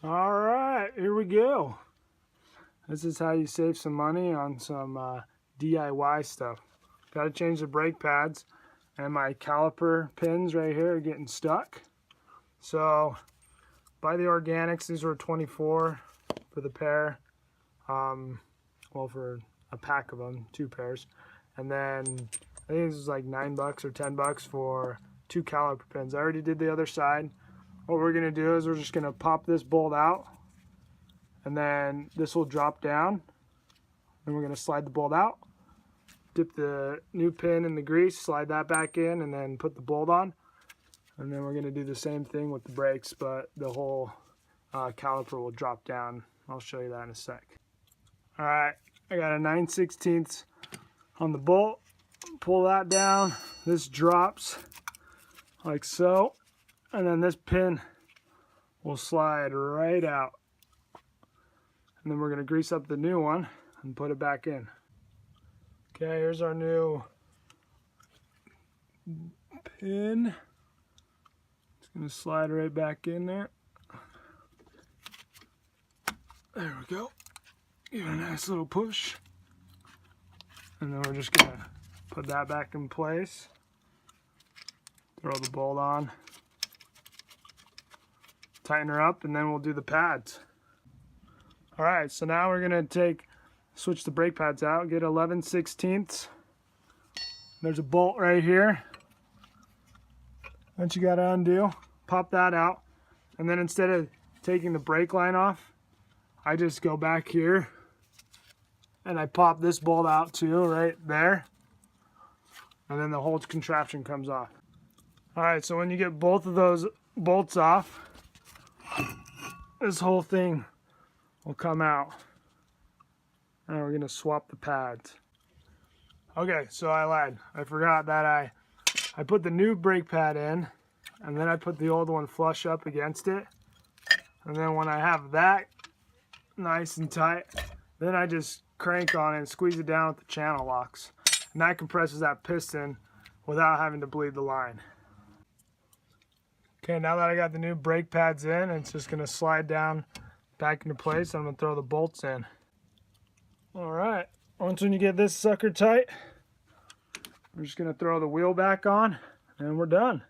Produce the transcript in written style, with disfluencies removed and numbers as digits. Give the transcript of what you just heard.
All right, here we go. This is how you save some money on some DIY stuff. Got to change the brake pads, and my caliper pins right here are getting stuck. So buy the organics. These were 24 for the pair. Well, for a pack of them, 2 pairs. And then I think this was like $9 or $10 for 2 caliper pins. I already did the other side. What we're gonna do is we're just gonna pop this bolt out, and then this will drop down. Then we're gonna slide the bolt out, dip the new pin in the grease, slide that back in, and then put the bolt on. And then we're gonna do the same thing with the brakes, but the whole caliper will drop down. I'll show you that in a sec. All right, I got a 9/16 on the bolt. Pull that down. This drops like so. And then this pin will slide right out. And then we're going to grease up the new one and put it back in. Okay, here's our new pin. It's going to slide right back in there. There we go. Give it a nice little push. And then we're just going to put that back in place. Throw the bolt on. Tighten her up, and then we'll do the pads. All right, so now we're gonna switch the brake pads out, get 11/16. There's a bolt right here that you gotta undo. Pop that out, and then instead of taking the brake line off, I just go back here and I pop this bolt out too, right there. And then the whole contraption comes off. All right, so when you get both of those bolts off, this whole thing will come out. And we're gonna swap the pads. Okay, so I lied. I forgot that I put the new brake pad in, and then I put the old one flush up against it. And then when I have that nice and tight, then I just crank on it and squeeze it down with the channel locks. And that compresses that piston without having to bleed the line. Okay, now that I got the new brake pads in, it's just gonna slide down back into place. I'm gonna throw the bolts in. All right, once when you get this sucker tight, we're just gonna throw the wheel back on and we're done.